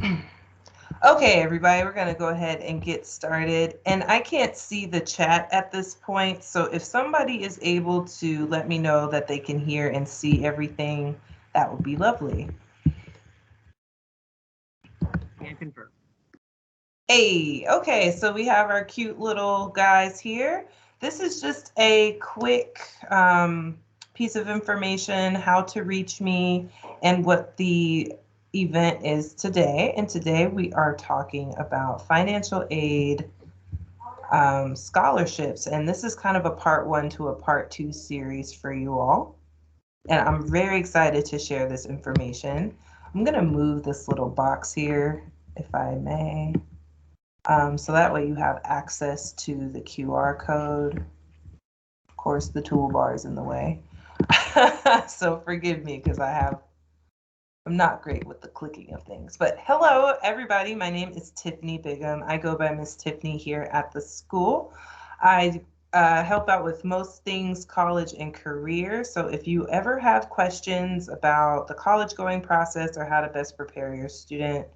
Okay, everybody, we're going to go ahead and get started. And I can't see the chat at this point, so if somebody is able to let me know that they can hear and see everything, that would be lovely. Can confirm. Hey, okay, so we have our cute little guys here. This is just a quick piece of information, how to reach me, and what the event is today. And today we are talking about financial aid scholarships. And this is kind of a part one to a part two series for you all. And I'm very excited to share this information. I'm going to move this little box here, if I may. So that way you have access to the QR code. Of course, the toolbar is in the way. So forgive me because I'm not great with the clicking of things. But hello, everybody. My name is Tiffany Bigham. I go by Miss Tiffany here at the school. I help out with most things college and career. So if you ever have questions about the college going process or how to best prepare your student,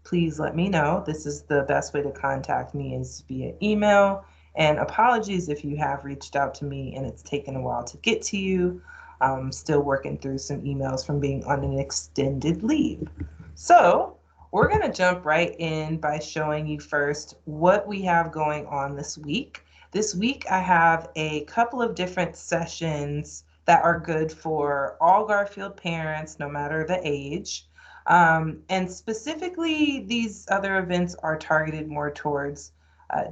please let me know. This is the best way to contact me is via email. And apologies if you have reached out to me and it's taken a while to get to you. I'm still working through some emails from being on an extended leave. So we're going to jump right in by showing you first what we have going on this week. This week, I have a couple of different sessions that are good for all Garfield parents, no matter the age. And specifically, these other events are targeted more towards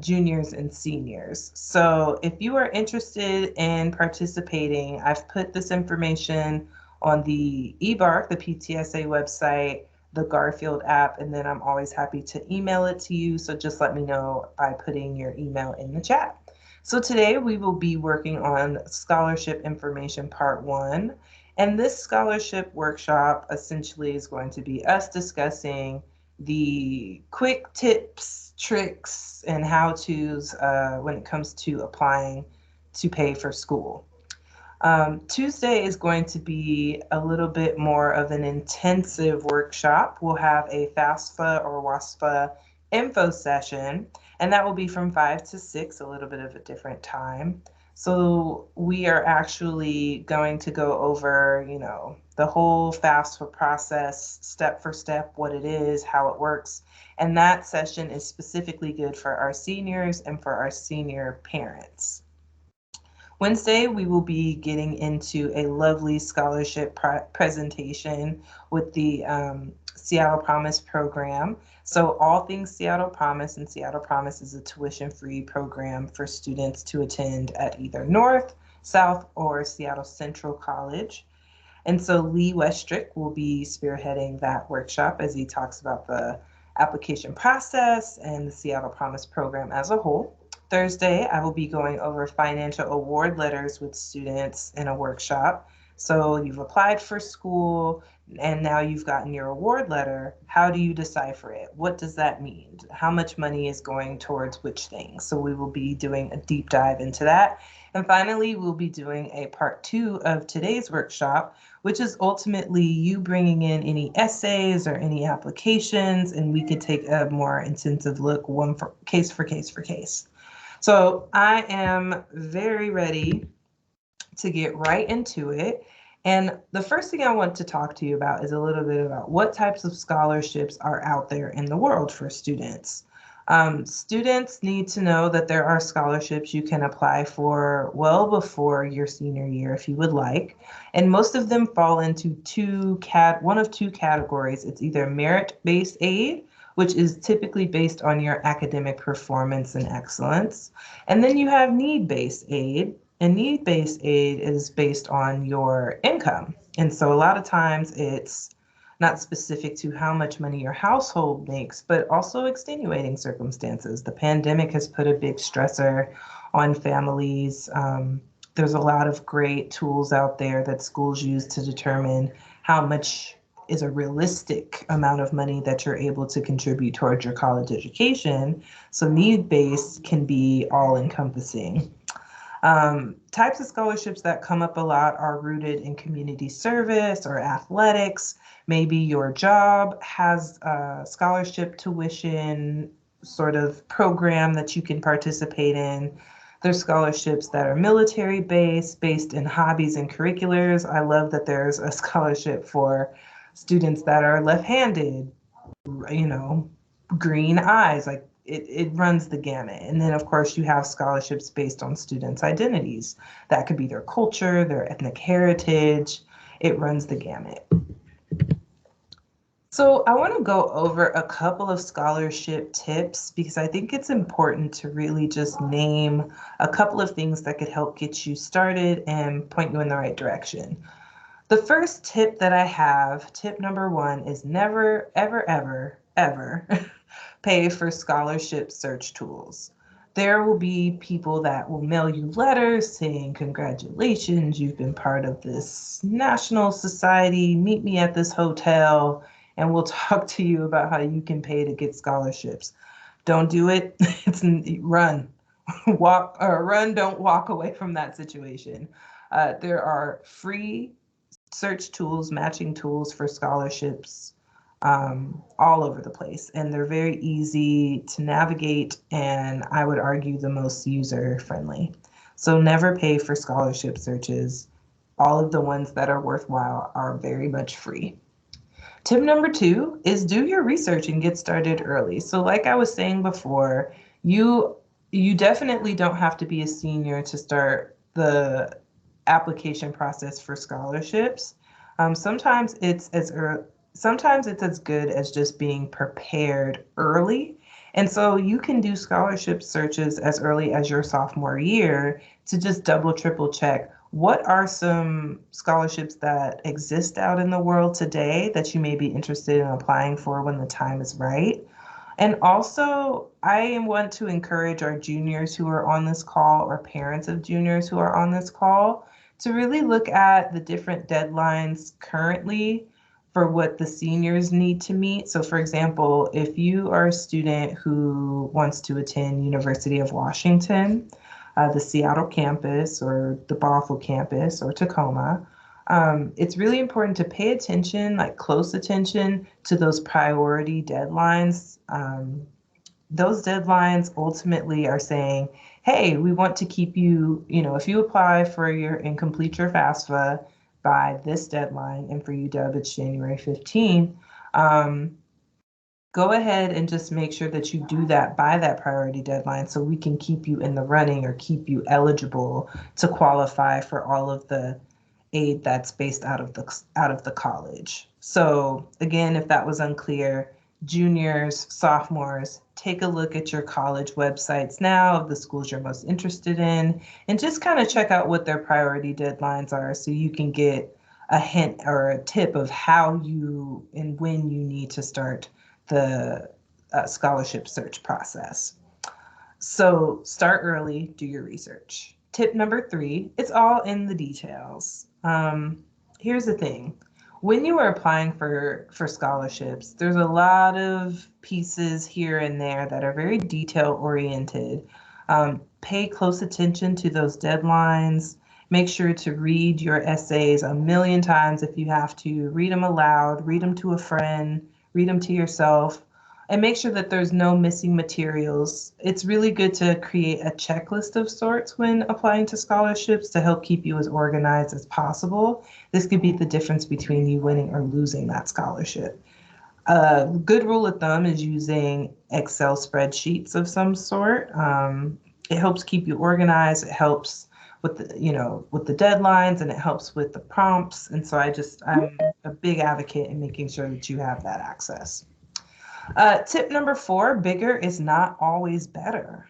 juniors and seniors. So if you are interested in participating, I've put this information on the eBark, the PTSA website, the Garfield app, and then I'm always happy to email it to you. So just let me know by putting your email in the chat. So today we will be working on scholarship information part one. And this scholarship workshop essentially is going to be us discussing the quick tips, tricks, and how-tos when it comes to applying to pay for school. Tuesday is going to be a little bit more of an intensive workshop. We'll have a FAFSA or WASFSA info session, and that will be from 5 to 6, a little bit of a different time. So we are actually going to go over, the whole FAFSA process, step for step, what it is, how it works. And that session is specifically good for our seniors and for our senior parents. Wednesday, we will be getting into a lovely scholarship presentation with the Seattle Promise program. So all things Seattle Promise, and Seattle Promise is a tuition-free program for students to attend at either North, South, or Seattle Central College. And so Lee Westrick will be spearheading that workshop as he talks about the application process and the Seattle Promise program as a whole. Thursday, I will be going over financial award letters with students in a workshop. So you've applied for school and now you've gotten your award letter. How do you decipher it? What does that mean? How much money is going towards which things? So we will be doing a deep dive into that. And finally, we'll be doing a part two of today's workshop, which is ultimately you bringing in any essays or any applications, and we could take a more intensive look, one for case for case for case. So I am very ready to get right into it. And the first thing I want to talk to you about is a little bit about what types of scholarships are out there in the world for students. Students need to know that there are scholarships you can apply for well before your senior year if you would like. And most of them fall into one of two categories. It's either merit-based aid, which is typically based on your academic performance and excellence. And then you have need-based aid, and need-based aid is based on your income. And so a lot of times it's not specific to how much money your household makes, but also extenuating circumstances. The pandemic has put a big stressor on families. There's a lot of great tools out there that schools use to determine how much is a realistic amount of money that you're able to contribute towards your college education. So need-based can be all-encompassing. Types of scholarships that come up a lot are rooted in community service or athletics. Maybe your job has a scholarship tuition sort of program that you can participate in. There's scholarships that are military based in hobbies and curriculars. I love that there's a scholarship for students that are left-handed, you know, green eyes, like it runs the gamut. And then of course you have scholarships based on students' identities. That could be their culture, their ethnic heritage. It runs the gamut. So I want to go over a couple of scholarship tips because I think it's important to really just name a couple of things that could help get you started and point you in the right direction. The first tip that I have, tip number one, is never, ever, ever, ever pay for scholarship search tools. There will be people that will mail you letters saying, congratulations, you've been part of this national society, meet me at this hotel, and we'll talk to you about how you can pay to get scholarships. Don't do it. It's run. Run, don't walk away from that situation. There are free search tools, matching tools for scholarships all over the place. And they're very easy to navigate, and I would argue the most user-friendly. So never pay for scholarship searches. All of the ones that are worthwhile are very much free. Tip number two is do your research and get started early. So like I was saying before, you definitely don't have to be a senior to start the application process for scholarships. Sometimes it's as good as just being prepared early. And so you can do scholarship searches as early as your sophomore year to just double, triple check what are some scholarships that exist out in the world today that you may be interested in applying for when the time is right. And also, I want to encourage our juniors who are on this call or parents of juniors who are on this call to really look at the different deadlines currently for what the seniors need to meet. So for example, if you are a student who wants to attend University of Washington, the Seattle campus or the Bothell campus or Tacoma, it's really important to pay attention, like close attention to those priority deadlines. Those deadlines ultimately are saying, hey, we want to keep you, if you apply for and complete your FAFSA by this deadline, and for UW it's January 15th, go ahead and just make sure that you do that by that priority deadline so we can keep you in the running or keep you eligible to qualify for all of the aid that's based out of the college. So again, if that was unclear, juniors, sophomores, take a look at your college websites now of the schools you're most interested in, and just kind of check out what their priority deadlines are so you can get a hint or a tip of how you and when you need to start the scholarship search process. So start early, do your research. Tip number three, it's all in the details. Here's the thing. When you are applying for scholarships, there's a lot of pieces here and there that are very detail oriented. Pay close attention to those deadlines. Make sure to read your essays a million times if you have to. Read them aloud, read them to a friend, read them to yourself, and make sure that there's no missing materials. It's really good to create a checklist of sorts when applying to scholarships to help keep you as organized as possible. This could be the difference between you winning or losing that scholarship. A good rule of thumb is using Excel spreadsheets of some sort. It helps keep you organized. It helps with the deadlines, and it helps with the prompts. And so I'm a big advocate in making sure that you have that access. Tip number four, bigger is not always better.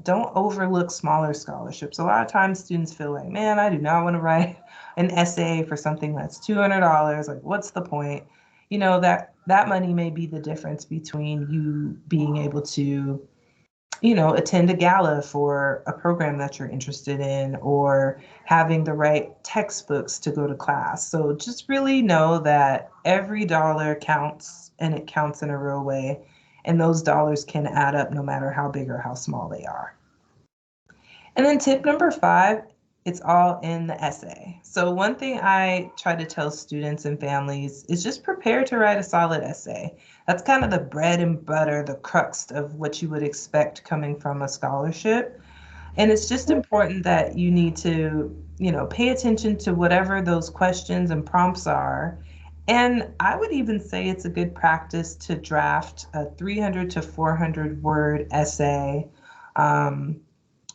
Don't overlook smaller scholarships. A lot of times students feel like, man, I do not want to write an essay for something that's $200. Like, what's the point? That money may be the difference between you being able to attend a gala for a program that you're interested in, or having the right textbooks to go to class. So just really know that every dollar counts, and it counts in a real way. And those dollars can add up no matter how big or how small they are. And then tip number 5, it's all in the essay. So one thing I try to tell students and families is just prepare to write a solid essay. That's kind of the bread and butter, the crux of what you would expect coming from a scholarship. And it's just important that you need to, pay attention to whatever those questions and prompts are. And I would even say it's a good practice to draft a 300 to 400 word essay,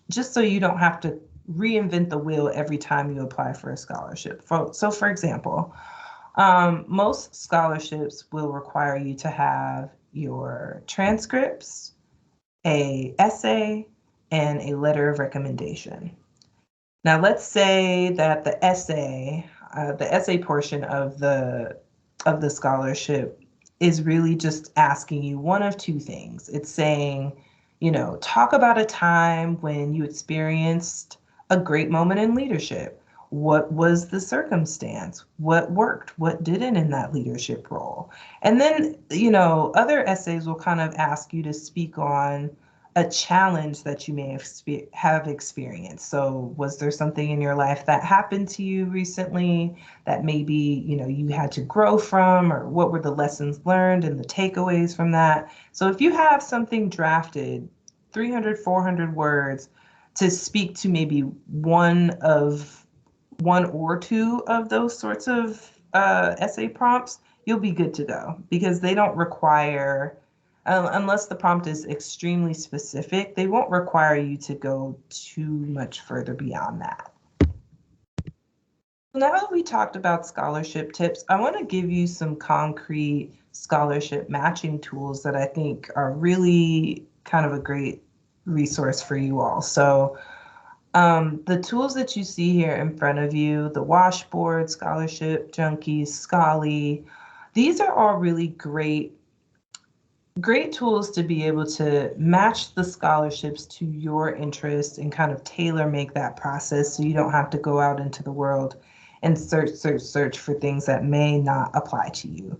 just so you don't have to reinvent the wheel every time you apply for a scholarship. So for example, most scholarships will require you to have your transcripts, a essay, and a letter of recommendation. Now, let's say that the essay portion of the scholarship is really just asking you one of two things. It's saying, talk about a time when you experienced a great moment in leadership. What was the circumstance? What worked? What didn't in that leadership role? And then, other essays will kind of ask you to speak on a challenge that you may have experienced. So was there something in your life that happened to you recently that maybe, you had to grow from, or what were the lessons learned and the takeaways from that? So if you have something drafted, 300, 400 words, to speak to maybe one or two of those sorts of essay prompts, you'll be good to go, because they don't require, unless the prompt is extremely specific, they won't require you to go too much further beyond that. Now that we talked about scholarship tips, I want to give you some concrete scholarship matching tools that I think are really kind of a great resource for you all. So the tools that you see here in front of you, the Washboard, Scholarship, Junkies, Scholly, these are all really great tools to be able to match the scholarships to your interests and kind of tailor make that process, so you don't have to go out into the world and search for things that may not apply to you.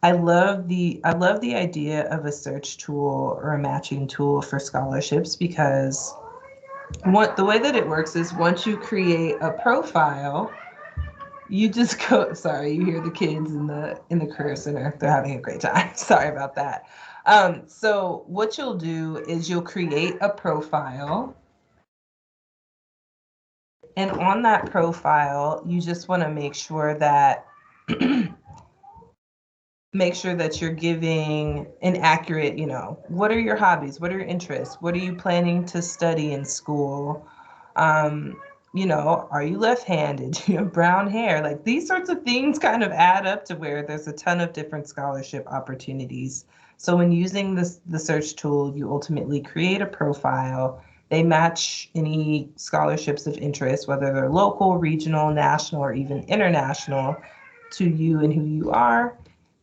I love the idea of a search tool or a matching tool for scholarships, because the way that it works is, once you create a profile, you just go, sorry, you hear the kids in the career center. They're having a great time. Sorry about that. So what you'll do is you'll create a profile. And on that profile, you just want to make sure that you're giving an accurate, what are your hobbies? What are your interests? What are you planning to study in school? Are you left-handed? Do you have brown hair? Like, these sorts of things kind of add up to where there's a ton of different scholarship opportunities. So when using the search tool, you ultimately create a profile. They match any scholarships of interest, whether they're local, regional, national, or even international, to you and who you are.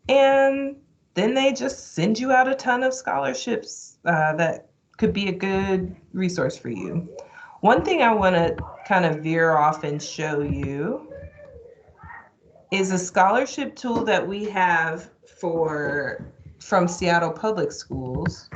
And then they just send you out a ton of scholarships that could be a good resource for you. One thing I want to kind of veer off and show you is a scholarship tool that we have from Seattle Public Schools.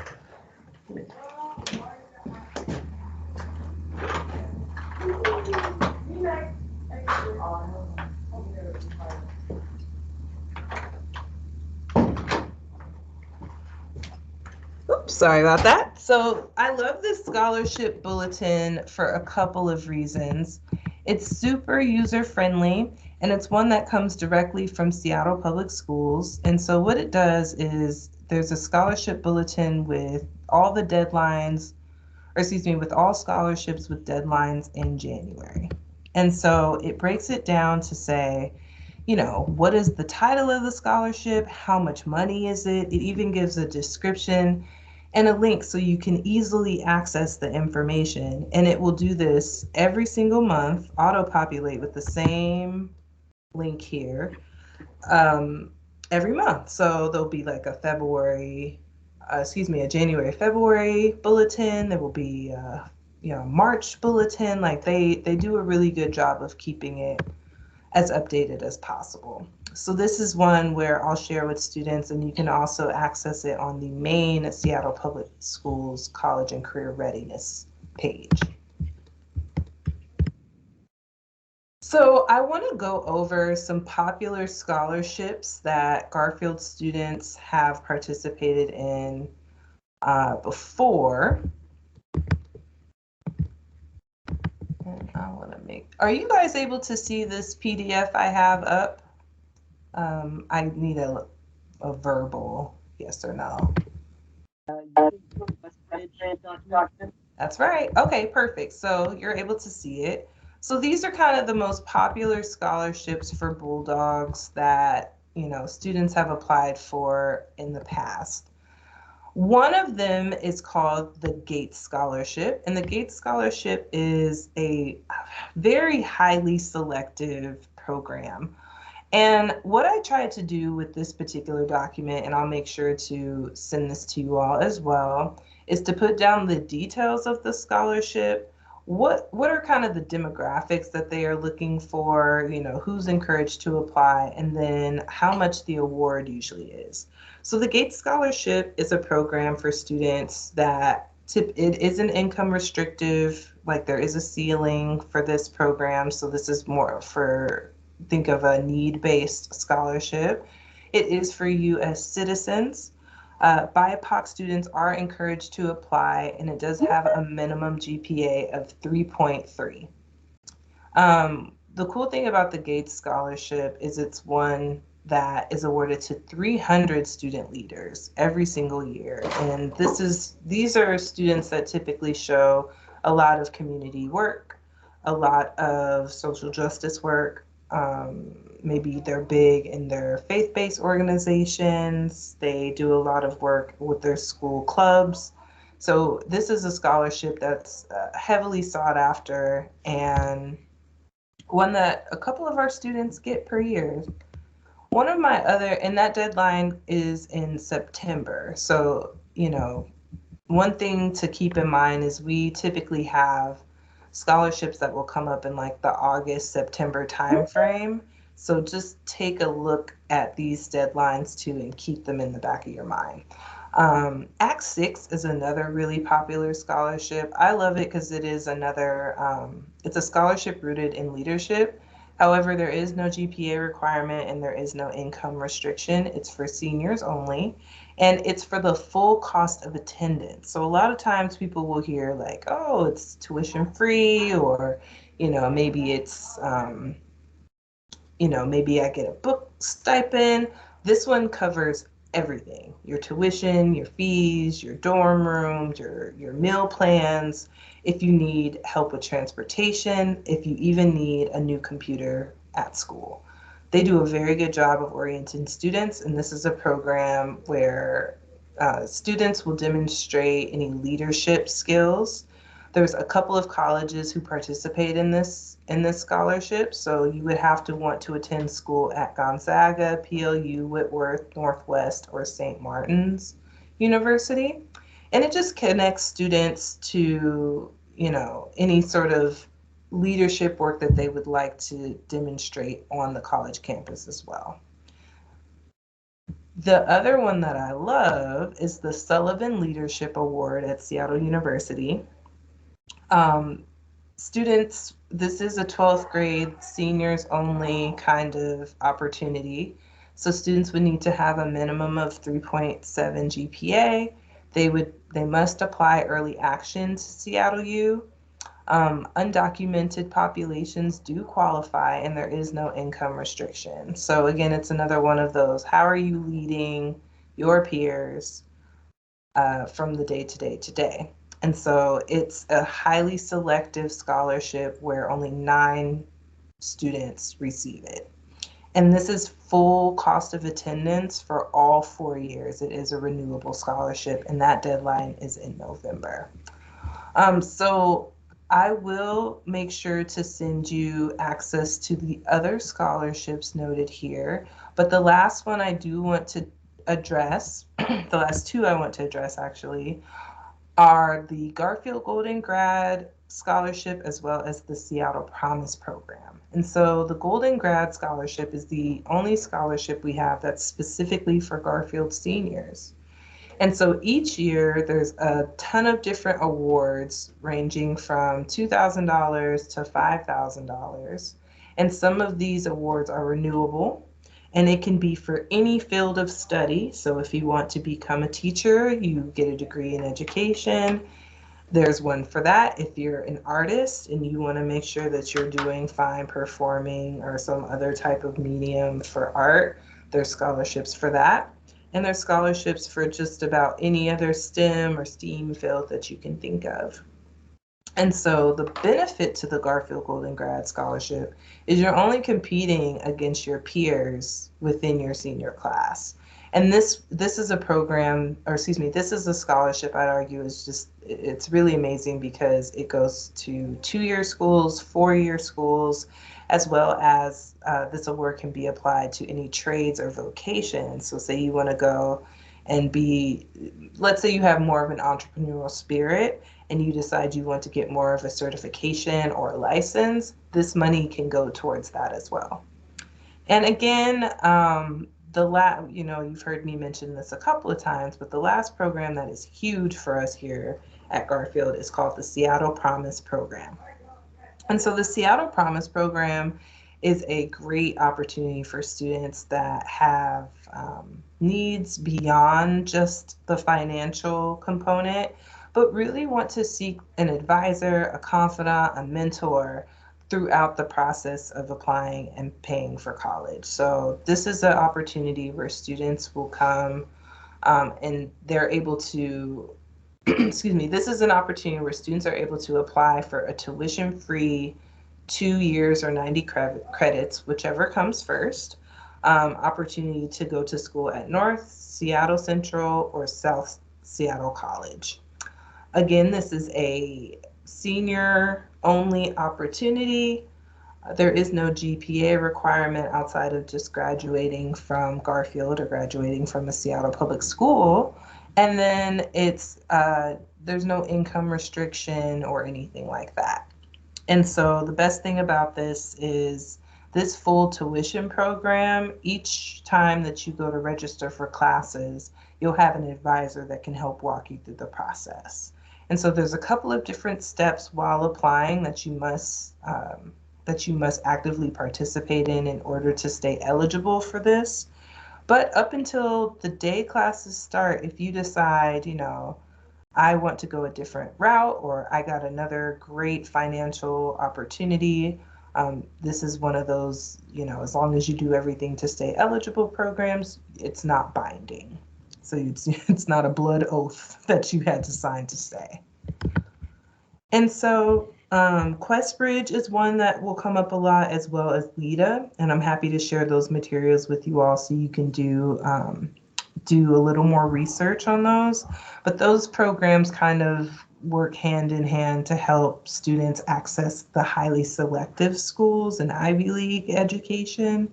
Oops, sorry about that. So I love this scholarship bulletin for a couple of reasons. It's super user-friendly, and it's one that comes directly from Seattle Public Schools. And so what it does is, there's a scholarship bulletin with all the deadlines, with all scholarships with deadlines in January. And so it breaks it down to say, what is the title of the scholarship? How much money is it? It even gives a description and a link so you can easily access the information. And it will do this every single month, auto-populate with the same link here every month. So there'll be like a January, February bulletin. There will be March bulletin. Like, they do a really good job of keeping it as updated as possible. So this is one where I'll share with students, and you can also access it on the main Seattle Public Schools College and Career Readiness page. So I want to go over some popular scholarships that Garfield students have participated in before. And I want to are you guys able to see this PDF I have up? I need a verbal yes or no. That's right. Okay, perfect. So you're able to see it. So these are kind of the most popular scholarships for Bulldogs that, students have applied for in the past. One of them is called the Gates Scholarship, and the Gates Scholarship is a very highly selective program. And what I tried to do with this particular document, and I'll make sure to send this to you all as well, is to put down the details of the scholarship. What are kind of the demographics that they are looking for, who's encouraged to apply, and then how much the award usually is. So the Gates Scholarship is a program for students that it isn't income restrictive, like there is a ceiling for this program. So this is more for, think of a need-based scholarship. It is for U.S. citizens. BIPOC students are encouraged to apply, and it does have a minimum GPA of 3.3. The cool thing about the Gates Scholarship is it's one that is awarded to 300 student leaders every single year. And these are students that typically show a lot of community work, a lot of social justice work. Maybe they're big in their faith-based organizations. They do a lot of work with their school clubs. So this is a scholarship that's heavily sought after, and one that a couple of our students get per year. One of my other, and that deadline is in September. So, one thing to keep in mind is we typically have scholarships that will come up in like the August, September timeframe. So just take a look at these deadlines too and keep them in the back of your mind. Act 6 is another really popular scholarship. I love it because it is another, it's a scholarship rooted in leadership. However, there is no GPA requirement and there is no income restriction. It's for seniors only, and it's for the full cost of attendance. So a lot of times people will hear like, oh, it's tuition free, or, maybe it's, maybe I get a book stipend. This one covers everything: your tuition, your fees, your dorm rooms, your meal plans, if you need help with transportation, if you even need a new computer at school. They do a very good job of orienting students, and this is a program where students will demonstrate any leadership skills. There's a couple of colleges who participate in this scholarship, so you would have to want to attend school at Gonzaga, PLU, Whitworth, Northwest, or St. Martin's University. And it just connects students to, any sort of leadership work that they would like to demonstrate on the college campus as well. The other one that I love is the Sullivan Leadership Award at Seattle University. Students, this is a 12th grade seniors only kind of opportunity. So students would need to have a minimum of 3.7 GPA. They must apply early action to Seattle U. Undocumented populations do qualify, and there is no income restriction. So again, it's another one of those, how are you leading your peers from the day to day to day? And so it's a highly selective scholarship where only 9 students receive it. And this is full cost of attendance for all 4 years. It is a renewable scholarship, and that deadline is in November. So I will make sure to send you access to the other scholarships noted here. But the last one I do want to address, the last 2 I want to address actually, are the Garfield Golden Grad Scholarship as well as the Seattle Promise Program. And so the Golden Grad Scholarship is the only scholarship we have that's specifically for Garfield seniors. And so each year there's a ton of different awards ranging from $2,000 to $5,000. And some of these awards are renewable, and it can be for any field of study. So if you want to become a teacher, you get a degree in education. There's one for that. If you're an artist and you want to make sure that you're doing fine performing or some other type of medium for art, there's scholarships for that. And there's scholarships for just about any other STEM or STEAM field that you can think of. And so the benefit to the Garfield Golden Grad Scholarship is you're only competing against your peers within your senior class. And this is a program, or excuse me, this is a scholarship I'd argue is just, it's really amazing because it goes to 2-year schools, 4-year schools, as well as this award can be applied to any trades or vocations. So say you want to go and be, let's say you have more of an entrepreneurial spirit and you decide you want to get more of a certification or a license, this money can go towards that as well. And again, you've heard me mention this a couple of times, but the last program that is huge for us here at Garfield is called the Seattle Promise Program. And so the Seattle Promise Program is a great opportunity for students that have needs beyond just the financial component, but really want to seek an advisor, a confidant, a mentor throughout the process of applying and paying for college. So this is an opportunity where students will come and they're able to, excuse me, this is an opportunity where students are able to apply for a tuition-free 2 years or 90 credits, whichever comes first, opportunity to go to school at North Seattle Central or South Seattle College. Again, this is a senior only opportunity. There is no GPA requirement outside of just graduating from Garfield or graduating from a Seattle public school. And then there's no income restriction or anything like that. And so the best thing about this is this full tuition program, each time that you go to register for classes, you'll have an advisor that can help walk you through the process. And so there's a couple of different steps while applying that you must actively participate in order to stay eligible for this. But up until the day classes start, if you decide, I want to go a different route or I got another great financial opportunity, this is one of those, as long as you do everything to stay eligible programs, it's not binding. So it's not a blood oath that you had to sign to stay. And so QuestBridge is one that will come up a lot, as well as LEDA, and I'm happy to share those materials with you all so you can do a little more research on those. But those programs kind of work hand in hand to help students access the highly selective schools and Ivy League education,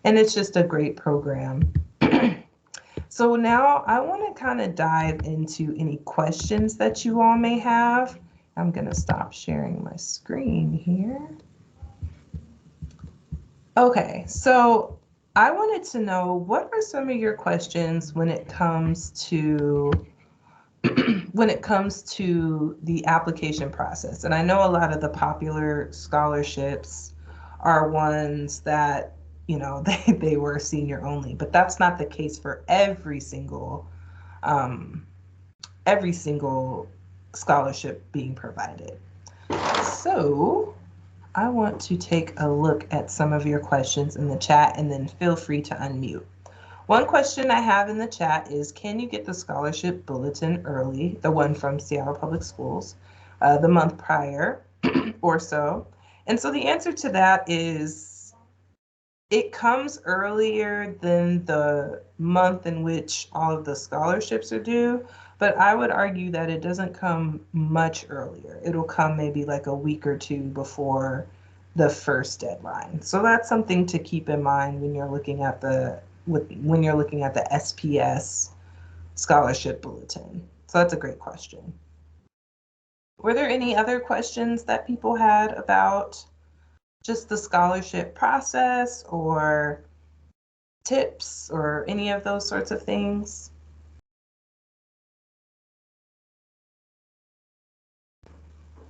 and it's just a great program. So now I want to kind of dive into any questions that you all may have. I'm going to stop sharing my screen here. Okay, so I wanted to know, what are some of your questions when it comes to the application process? And I know a lot of the popular scholarships are ones that, they were senior only, but that's not the case for every single scholarship being provided. So I want to take a look at some of your questions in the chat, and then feel free to unmute. One question I have in the chat is, can you get the scholarship bulletin early, the one from Seattle Public Schools, the month prior or so? And so the answer to that is, it comes earlier than the month in which all of the scholarships are due, but I would argue that it doesn't come much earlier. It'll come maybe like a week or two before the first deadline. So that's something to keep in mind when you're looking at the SPS Scholarship Bulletin. So that's a great question. Were there any other questions that people had about just the scholarship process or tips or any of those sorts of things?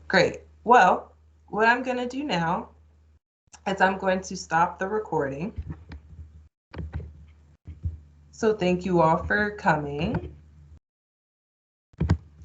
Great. Well, what I'm going to do now as I'm going to stop the recording. So thank you all for coming.